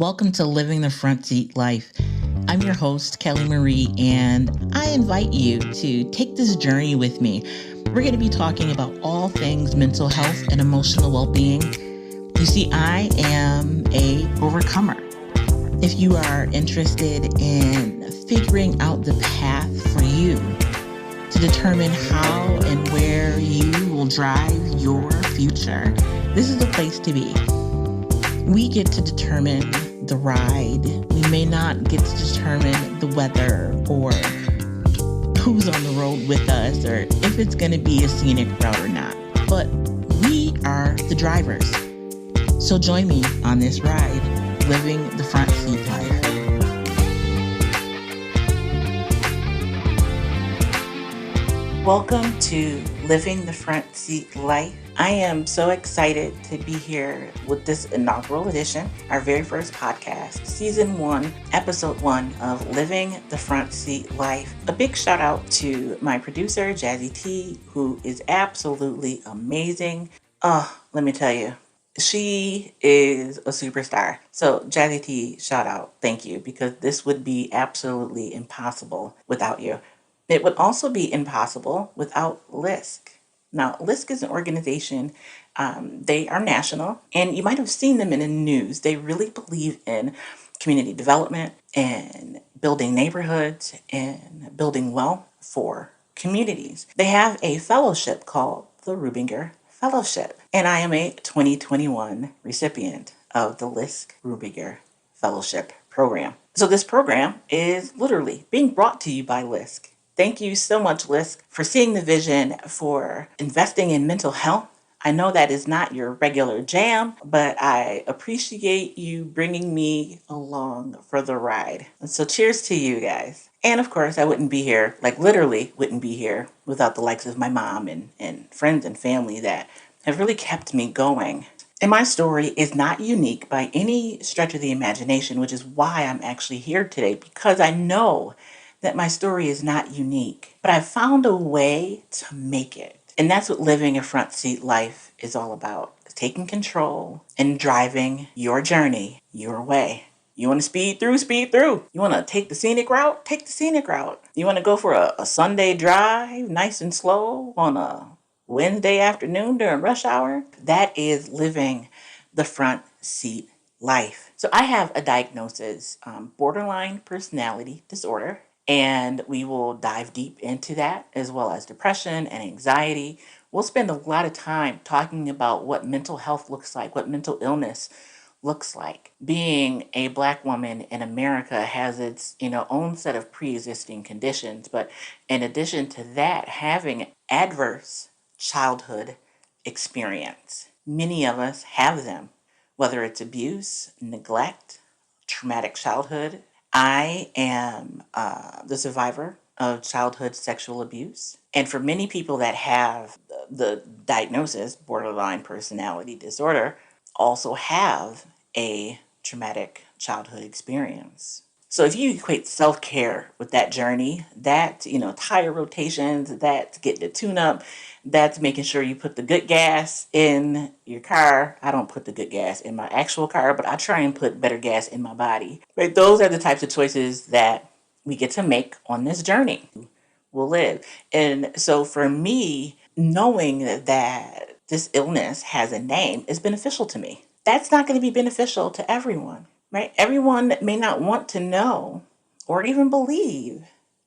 Welcome to Living the Front Seat Life. I'm your host, Kelly Marie, and I invite you to take this journey with me. We're going to be talking about all things mental health and emotional well-being. You see, I am a overcomer. If you are interested in figuring out the path for you to determine how and where you will drive your future, this is the place to be. We get to determine the ride. We may not get to determine the weather or who's on the road with us or if it's going to be a scenic route or not. But we are the drivers. So join me on this ride, living the front seat life. Welcome to Living the Front Seat Life. I am so excited to be here with this inaugural edition, our very first podcast, Season 1, Episode 1 of Living the Front Seat Life. A big shout out to my producer, Jazzy T, who is absolutely amazing. Let me tell you, she is a superstar. So Jazzy T, shout out. Thank you, because this would be absolutely impossible without you. It would also be impossible without LISC. Now, LISC is an organization, they are national, and you might have seen them in the news. They really believe in community development and building neighborhoods and building wealth for communities. They have a fellowship called the Rubinger Fellowship, and I am a 2021 recipient of the LISC Rubinger Fellowship program. So this program is literally being brought to you by LISC. Thank you so much, LISC, for seeing the vision for investing in mental health. I know that is not your regular jam, but I appreciate you bringing me along for the ride. And so cheers to you guys. And of course, I wouldn't be here, literally wouldn't be here without the likes of my mom and friends and family that have really kept me going. And my story is not unique by any stretch of the imagination, which is why I'm actually here today, because I know that my story is not unique, but I've found a way to make it. And that's what living a front seat life is all about. Taking control and driving your journey your way. You want to speed through, speed through. You want to take the scenic route, take the scenic route. You want to go for a Sunday drive, nice and slow on a Wednesday afternoon during rush hour. That is living the front seat life. So I have a diagnosis, borderline personality disorder. And we will dive deep into that, as well as depression and anxiety. We'll spend a lot of time talking about what mental health looks like, what mental illness looks like. Being a Black woman in America has its own set of pre-existing conditions, but in addition to that, having adverse childhood experience. Many of us have them, whether it's abuse, neglect, traumatic childhood. I am the survivor of childhood sexual abuse. And for many people that have the diagnosis, borderline personality disorder, also have a traumatic childhood experience. So if you equate self-care with that journey, that, tire rotations, that's getting a tune-up, that's making sure you put the good gas in your car. I don't put the good gas in my actual car, but I try and put better gas in my body. Right? Those are the types of choices that we get to make on this journey. We'll live. And so for me, knowing that this illness has a name is beneficial to me. That's not going to be beneficial to everyone, right? Everyone may not want to know or even believe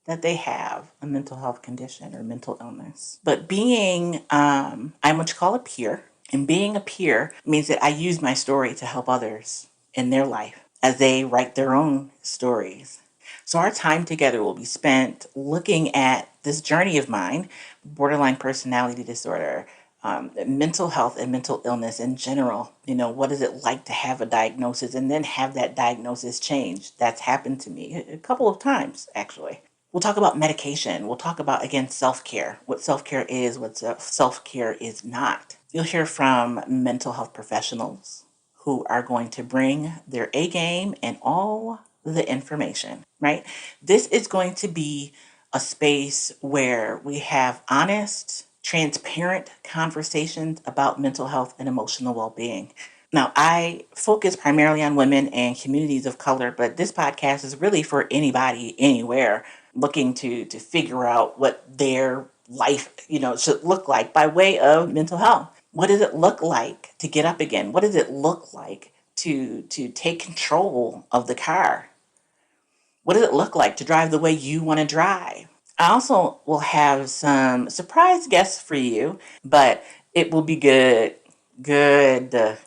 that they have a mental health condition or mental illness. But being, I'm what you call a peer, and being a peer means that I use my story to help others in their life as they write their own stories. So our time together will be spent looking at this journey of mine, borderline personality disorder, mental health and mental illness in general. What is it like to have a diagnosis and then have that diagnosis change? That's happened to me a couple of times, actually. We'll talk about medication. We'll talk about, again, self-care, what self-care is, what self-care is not. You'll hear from mental health professionals who are going to bring their A game and all the information, right? This is going to be a space where we have honest, transparent conversations about mental health and emotional well-being. Now, I focus primarily on women and communities of color, but this podcast is really for anybody, anywhere, looking to figure out what their life, should look like by way of mental health. What does it look like to get up again? What does it look like to take control of the car? What does it look like to drive the way you want to drive? I also will have some surprise guests for you, but it will be good. Good.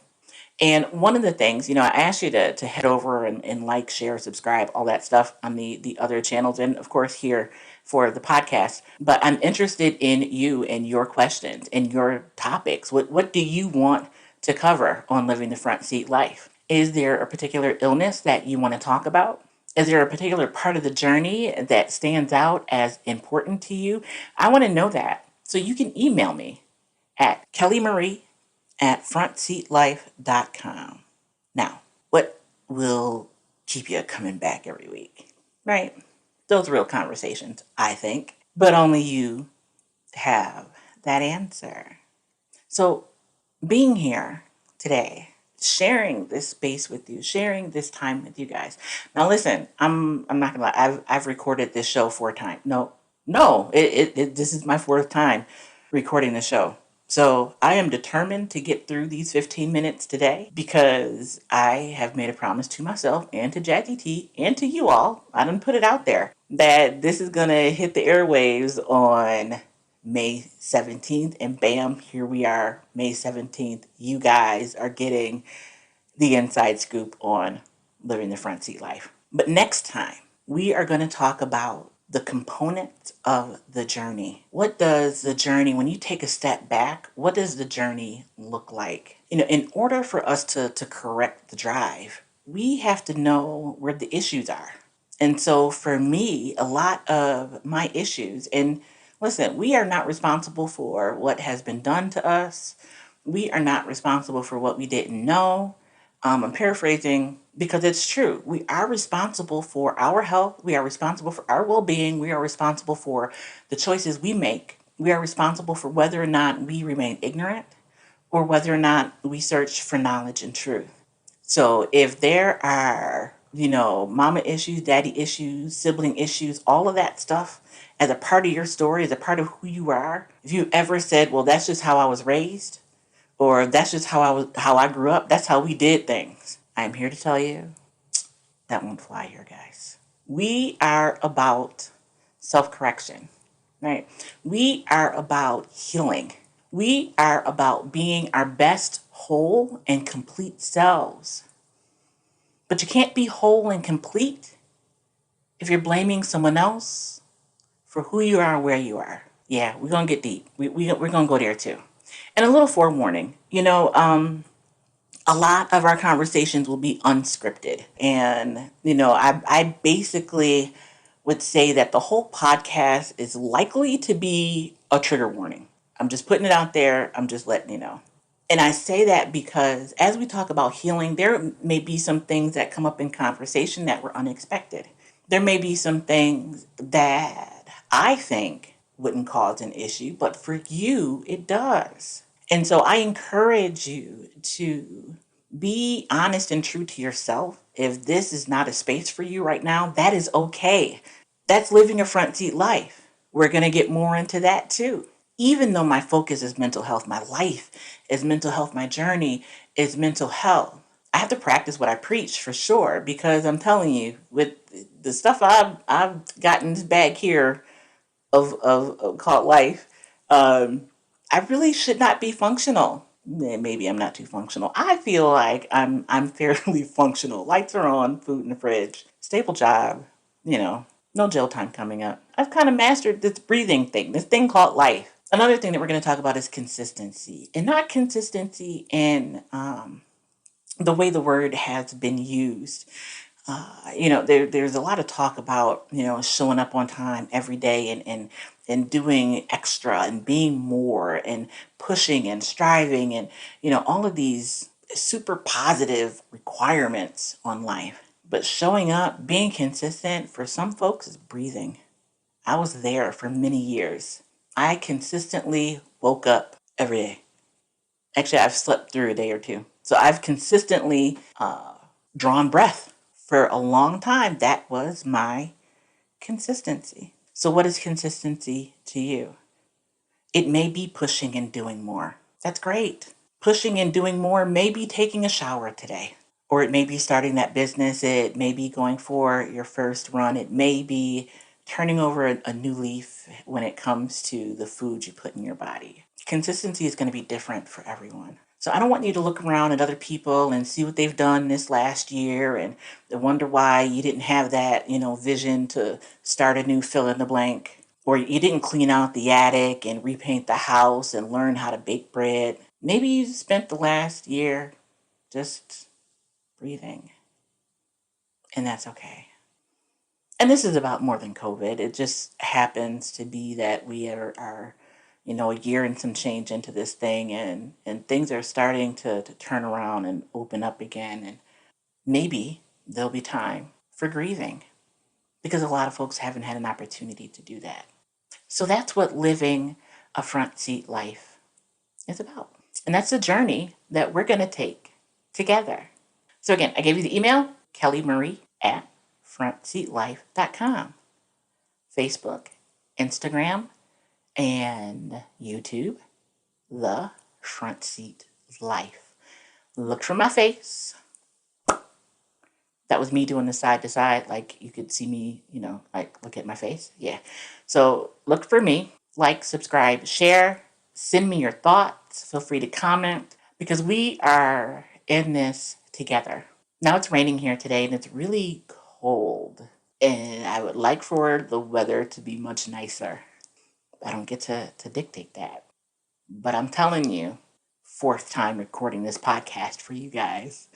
And one of the things, I asked you to head over and like, share, subscribe, all that stuff on the other channels, and of course here for the podcast. But I'm interested in you and your questions and your topics. What do you want to cover on Living the Front Seat Life? Is there a particular illness that you want to talk about? Is there a particular part of the journey that stands out as important to you? I want to know that. So you can email me at kellymarie@frontseatlife.com. Now, what will keep you coming back every week? Right? Those real conversations, I think. But only you have that answer. So, being here today, sharing this space with you, sharing this time with you guys. Now, listen, I'm not gonna lie. I've recorded this show 4 times. No, this is my 4th time recording the show. So I am determined to get through these 15 minutes today because I have made a promise to myself and to Jackie T and to you all. I done put it out there that this is gonna hit the airwaves on May 17th, and bam, here we are, May 17th. You guys are getting the inside scoop on Living the Front Seat Life. But next time, we are going to talk about the components of the journey. What does the journey, when you take a step back, what does the journey look like? In order for us to correct the drive, we have to know where the issues are. And so for me, a lot of my issues, and listen, we are not responsible for what has been done to us. We are not responsible for what we didn't know. I'm paraphrasing because it's true. We are responsible for our health. We are responsible for our well-being. We are responsible for the choices we make. We are responsible for whether or not we remain ignorant or whether or not we search for knowledge and truth. So if there are, mama issues, daddy issues, sibling issues, all of that stuff as a part of your story, as a part of who you are, if you ever said, well, that's just how I was raised, or that's just how I grew up, that's how we did things, I'm here to tell you that won't fly here, guys. We are about self-correction, right? We are about healing. We are about being our best whole and complete selves. But you can't be whole and complete if you're blaming someone else for who you are and where you are. Yeah, we're going to get deep. We're going to go there too. And a little forewarning, a lot of our conversations will be unscripted. And, I basically would say that the whole podcast is likely to be a trigger warning. I'm just putting it out there. I'm just letting you know. And I say that because as we talk about healing, there may be some things that come up in conversation that were unexpected. There may be some things that I think wouldn't cause an issue, but for you, it does. And so I encourage you to be honest and true to yourself. If this is not a space for you right now, that is okay. That's living a front seat life. We're going to get more into that too. Even though my focus is mental health, my life is mental health, my journey is mental health, I have to practice what I preach for sure, because I'm telling you, with the stuff I've gotten this bag here of called life, I really should not be functional. Maybe I'm not too functional. I feel like I'm fairly functional. Lights are on, food in the fridge, stable job, no jail time coming up. I've kind of mastered this breathing thing, this thing called life. Another thing that we're going to talk about is consistency, and not consistency in the way the word has been used. There's a lot of talk about, showing up on time every day and doing extra and being more and pushing and striving and, all of these super positive requirements on life. But showing up, being consistent, for some folks is breathing. I was there for many years. I consistently woke up every day. Actually, I've slept through a day or two. So I've consistently drawn breath for a long time. That was my consistency. So what is consistency to you? It may be pushing and doing more. That's great. Pushing and doing more may be taking a shower today. Or it may be starting that business. It may be going for your first run. It may be turning over a new leaf when it comes to the food you put in your body. Consistency is going to be different for everyone. So I don't want you to look around at other people and see what they've done this last year and wonder why you didn't have that, vision to start a new fill in the blank. Or you didn't clean out the attic and repaint the house and learn how to bake bread. Maybe you spent the last year just breathing. And that's okay. And this is about more than COVID. It just happens to be that we are a year and some change into this thing, and things are starting to turn around and open up again. And maybe there'll be time for grieving because a lot of folks haven't had an opportunity to do that. So that's what living a front seat life is about. And that's a journey that we're going to take together. So again, I gave you the email, kellymarie@frontseatlife.com, Facebook, Instagram, and YouTube, The Front Seat Life. Look for my face. That was me doing the side to side, like you could see me, like look at my face. Yeah. So look for me, like, subscribe, share, send me your thoughts. Feel free to comment because we are in this together. Now it's raining here today and it's really cold. And I would like for the weather to be much nicer. I don't get to dictate that. But I'm telling you, fourth time recording this podcast for you guys.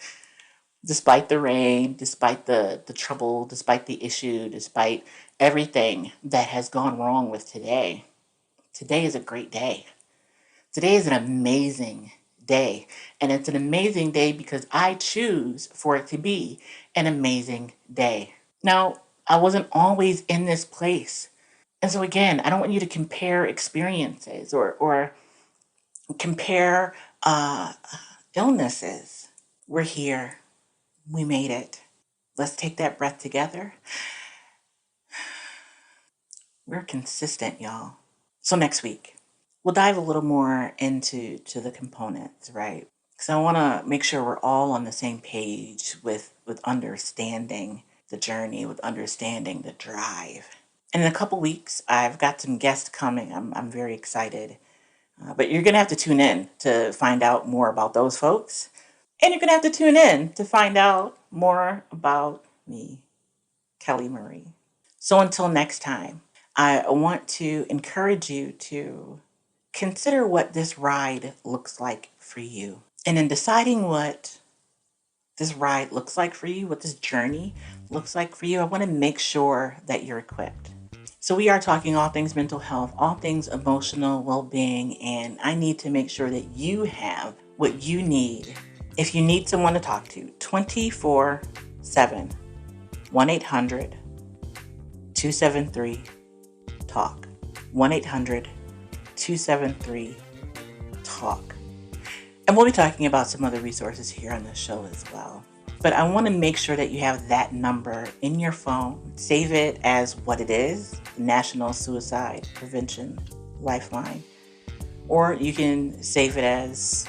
Despite the rain, despite the trouble, despite the issue, despite everything that has gone wrong with today, today is a great day. Today is an amazing day. And it's an amazing day because I choose for it to be an amazing day. Now, I wasn't always in this place. And so again, I don't want you to compare experiences or compare illnesses. We're here. We made it. Let's take that breath together. We're consistent, y'all. So next week, we'll dive a little more into the components, right? Because I want to make sure we're all on the same page with understanding the journey, with understanding the drive. And in a couple weeks, I've got some guests coming. I'm very excited. But you're going to have to tune in to find out more about those folks. And you're going to have to tune in to find out more about me, Kelly Marie. So until next time, I want to encourage you to consider what this ride looks like for you. And in deciding what this ride looks like for you, what this journey looks like for you, I want to make sure that you're equipped. So we are talking all things mental health, all things emotional well-being, and I need to make sure that you have what you need. If you need someone to talk to, 24/7, 1-800-273-TALK, 1-800-273-TALK. And we'll be talking about some other resources here on the show as well. But I want to make sure that you have that number in your phone. Save it as what it is, National Suicide Prevention Lifeline. Or you can save it as,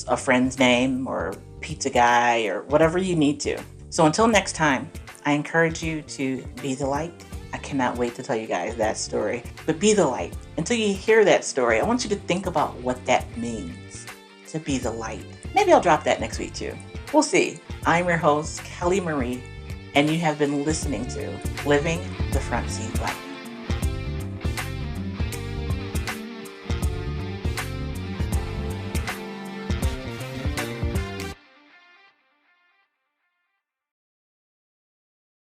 a friend's name or pizza guy or whatever you need to. So until next time, I encourage you to be the light. I cannot wait to tell you guys that story. But be the light. Until you hear that story, I want you to think about what that means, to be the light. Maybe I'll drop that next week too. We'll see. I'm your host, Kelly Marie, and you have been listening to Living the Front Seat Life.